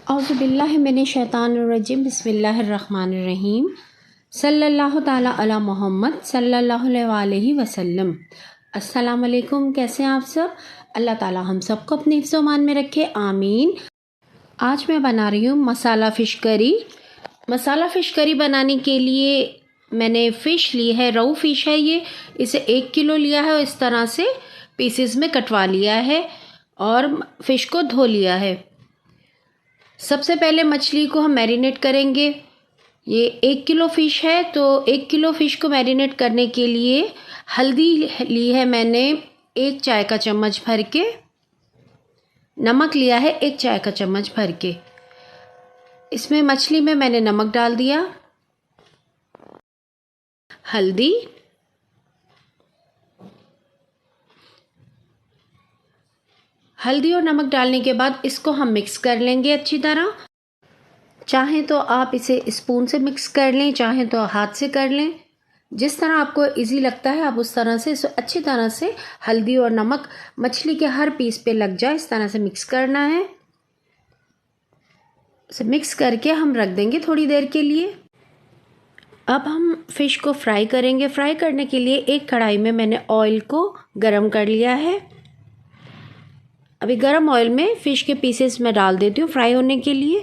औज़ुबिल्लाहि मिनश शैतानिर्रजीम बिस्मिल्लाहिर्रहमानिर्रहीम सल्लल्लाहु ताला अला मोहम्मद सल्लल्लाहु अलैहि वसल्लम। अस्सलाम वालेकुम। कैसे हैं आप सब? अल्लाह ताला हम सबको अपने हिफ्ज़ मान में रखे, आमीन। आज मैं बना रही हूँ मसाला फ़िश करी। मसाला फ़िश करी बनाने के लिए मैंने फ़िश ली है, रोहू फ़िश है ये। इसे 1 किलो लिया है और इस तरह से पीसेस में कटवा लिया है और फ़िश को धो लिया है। सबसे पहले मछली को हम मैरिनेट करेंगे। ये 1 किलो फ़िश है तो 1 किलो फ़िश को मैरिनेट करने के लिए हल्दी ली है मैंने 1 चाय का चम्मच भर के, नमक लिया है 1 चाय का चम्मच भर के। इसमें मछली में मैंने नमक डाल दिया, हल्दी, और नमक डालने के बाद इसको हम मिक्स कर लेंगे अच्छी तरह। चाहें तो आप इसे स्पून से मिक्स कर लें, चाहें तो हाथ से कर लें, जिस तरह आपको इजी लगता है आप उस तरह से इसे अच्छी तरह से हल्दी और नमक मछली के हर पीस पे लग जाए, इस तरह से मिक्स करना है। इसे मिक्स करके हम रख देंगे थोड़ी देर के लिए। अब हम फ़िश को फ्राई करेंगे। फ्राई करने के लिए एक कढ़ाई में मैंने ऑयल को गरम कर लिया है। अभी गरम ऑयल में फ़िश के पीसेस मैं डाल देती हूँ फ्राई होने के लिए।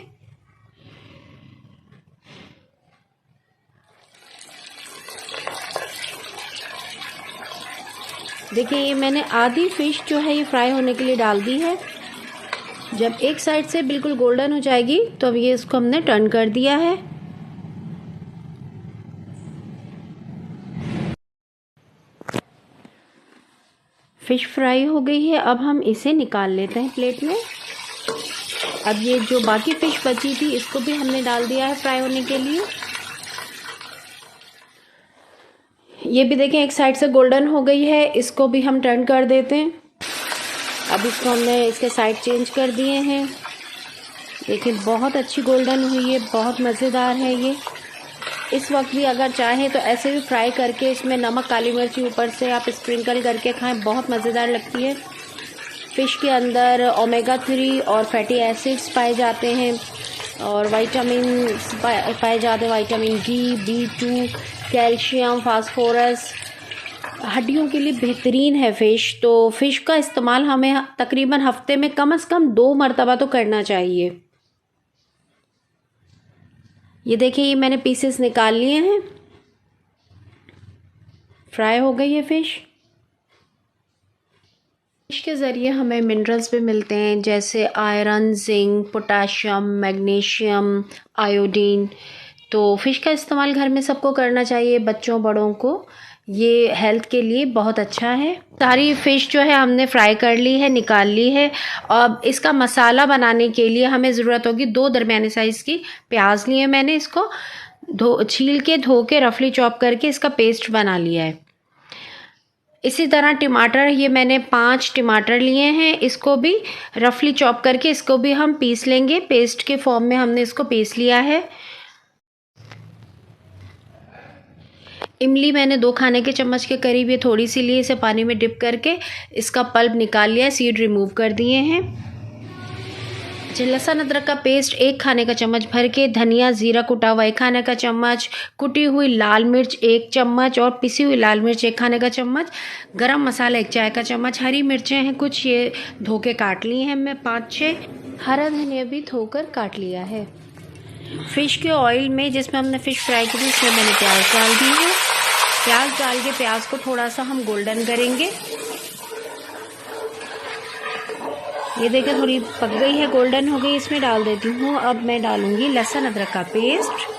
देखिए ये मैंने आधी फ़िश जो है ये फ्राई होने के लिए डाल दी है। जब एक साइड से बिल्कुल गोल्डन हो जाएगी तो अब ये इसको हमने टर्न कर दिया है। फ़िश फ्राई हो गई है। अब हम इसे निकाल लेते हैं प्लेट में। अब ये जो बाकी फ़िश बची थी इसको भी हमने डाल दिया है फ्राई होने के लिए। ये भी देखें एक साइड से गोल्डन हो गई है, इसको भी हम टर्न कर देते हैं। अब इसको हमने इसके साइड चेंज कर दिए हैं। देखिए बहुत अच्छी गोल्डन हुई है, बहुत मज़ेदार है ये। इस वक्त भी अगर चाहें तो ऐसे भी फ्राई करके इसमें नमक काली मिर्ची ऊपर से आप स्प्रिंकल करके खाएं, बहुत मज़ेदार लगती है। फ़िश के अंदर ओमेगा 3 और फैटी एसिड्स पाए जाते हैं और विटामिन पाए जाते हैं, vitamin D, B2, calcium, phosphorus. हड्डियों के लिए बेहतरीन है फ़िश। तो फ़िश का इस्तेमाल हमें तकरीबन हफ्ते में कम से कम 2 मरतबा तो करना चाहिए। ये देखिए ये मैंने पीसेस निकाल लिए हैं, फ्राई हो गई है फ़िश। फ़िश के ज़रिए हमें मिनरल्स भी मिलते हैं जैसे iron, zinc, potassium, magnesium, iodine. तो फ़िश का इस्तेमाल घर में सबको करना चाहिए, बच्चों बड़ों को। ये हेल्थ के लिए बहुत अच्छा है। सारी फ़िश जो है हमने फ्राई कर ली है, निकाल ली है। अब इसका मसाला बनाने के लिए हमें ज़रूरत होगी 2 दरमियाने साइज़ की प्याज लिए मैंने। इसको छील के धो के रफली चॉप करके इसका पेस्ट बना लिया है। इसी तरह टमाटर, ये मैंने 5 टमाटर लिए हैं, इसको भी रफली चॉप करके इसको भी हम पीस लेंगे। पेस्ट के फॉर्म में हमने इसको पीस लिया है। इमली मैंने 2 खाने के चम्मच के करीब ये थोड़ी सी ली, इसे पानी में डिप करके इसका पल्प निकाल लिया है, सीड रिमूव कर दिए हैं। अच्छा, लहसुन अदरक का पेस्ट 1 खाने का चम्मच भर के, धनिया जीरा कुटा हुआ 1 खाने का चम्मच, कुटी हुई लाल मिर्च 1 चम्मच और पिसी हुई लाल मिर्च 1 खाने का चम्मच, गरम मसाला 1 चाय का चम्मच, हरी मिर्चें हैं कुछ, ये धो के काट ली हैं मैं 5-6, हरा धनिया भी धोकर काट लिया है। फ़िश के ऑयल में जिसमें हमने फ़िश फ्राई की थी इसमें मैंने प्याज डाल दी है। प्याज डाल के प्याज को थोड़ा सा हम गोल्डन करेंगे। ये देखिए थोड़ी पक गई है, गोल्डन हो गई, इसमें डाल देती हूँ। अब मैं डालूँगी लहसुन अदरक का पेस्ट।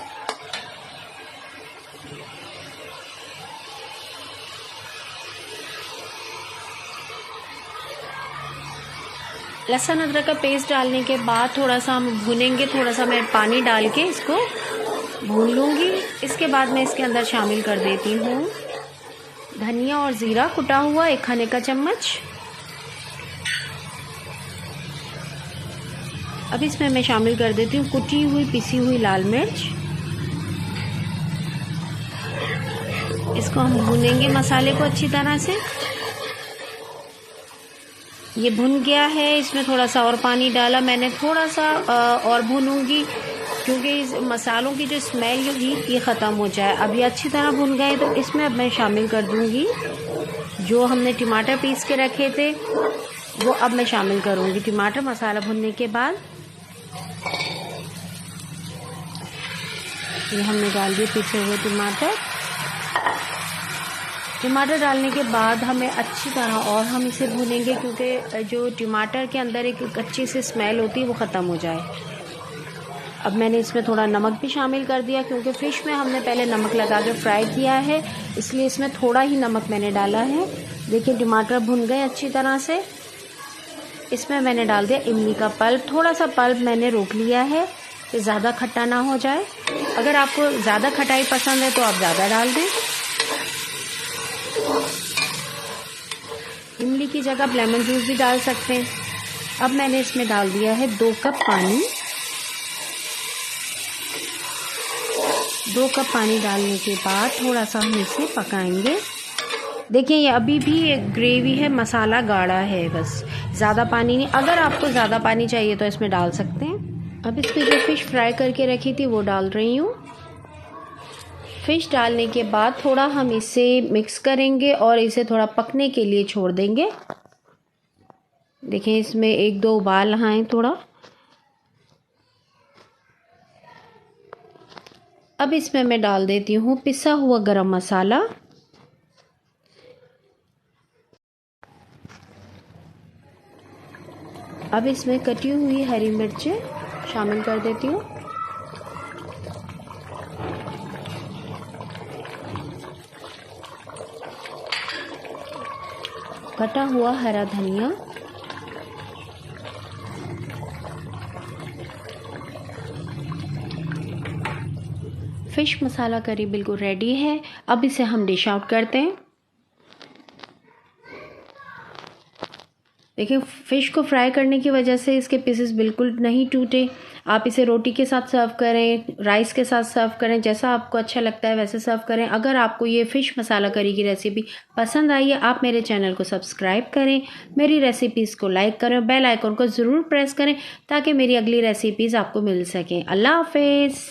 लहसुन अदरक का पेस्ट डालने के बाद थोड़ा सा हम भूनेंगे, थोड़ा सा मैं पानी डाल के इसको भून लूँगी। इसके बाद मैं इसके अंदर शामिल कर देती हूँ धनिया और ज़ीरा कुटा हुआ 1 खाने का चम्मच। अब इसमें मैं शामिल कर देती हूँ कुटी हुई पिसी हुई लाल मिर्च। इसको हम भूनेंगे मसाले को अच्छी तरह से। ये भुन गया है। इसमें थोड़ा सा और पानी डाला मैंने, थोड़ा सा और भूनूंगी क्योंकि इस मसालों की जो स्मेल हीट ये ख़त्म हो जाए। अब ये अच्छी तरह भुन गए तो इसमें अब मैं शामिल कर दूंगी जो हमने टमाटर पीस के रखे थे, वो अब मैं शामिल करूंगी। टमाटर मसाला भुनने के बाद ये हमने डाल दिए पीसे हुए टमाटर। टमाटर डालने के बाद हमें अच्छी तरह और हम इसे भूनेंगे क्योंकि जो टमाटर के अंदर एक कच्ची सी स्मेल होती है वो ख़त्म हो जाए। अब मैंने इसमें थोड़ा नमक भी शामिल कर दिया क्योंकि फ़िश में हमने पहले नमक लगा के फ्राई किया है, इसलिए इसमें थोड़ा ही नमक मैंने डाला है। देखिए टमाटर भुन गए अच्छी तरह से। इसमें मैंने डाल दिया इमली का पल्प। थोड़ा सा पल्प मैंने रोक लिया है कि ज़्यादा खट्टा ना हो जाए। अगर आपको ज़्यादा खटाई पसंद है तो आप ज़्यादा डाल दें। इमली की जगह आप लेमन जूस भी डाल सकते हैं। अब मैंने इसमें डाल दिया है 2 कप पानी। 2 कप पानी डालने के बाद थोड़ा सा हम इसे पकाएंगे। देखिए ये अभी भी एक ग्रेवी है, मसाला गाढ़ा है, बस ज़्यादा पानी नहीं। अगर आपको ज़्यादा पानी चाहिए तो इसमें डाल सकते हैं। अब इसमें जो फ़िश फ्राई करके रखी थी वो डाल रही हूँ। फ़िश डालने के बाद थोड़ा हम इसे मिक्स करेंगे और इसे थोड़ा पकने के लिए छोड़ देंगे। देखिए इसमें 1-2 उबाल आए थोड़ा। अब इसमें मैं डाल देती हूँ पिसा हुआ गरम मसाला। अब इसमें कटी हुई हरी मिर्चें शामिल कर देती हूँ। कटा हुआ हरा धनिया, फ़िश मसाला करी बिल्कुल रेडी है। अब इसे हम डिश आउट करते हैं। देखिए फ़िश को फ्राई करने की वजह से इसके पीसेस बिल्कुल नहीं टूटे। आप इसे रोटी के साथ सर्व करें, राइस के साथ सर्व करें, जैसा आपको अच्छा लगता है वैसे सर्व करें। अगर आपको ये फ़िश मसाला करी की रेसिपी पसंद आई है, आप मेरे चैनल को सब्सक्राइब करें, मेरी रेसिपीज़ को लाइक करें, बेल आइकन को ज़रूर प्रेस करें ताकि मेरी अगली रेसिपीज़ आपको मिल सकें। अल्लाह हाफ़िज़।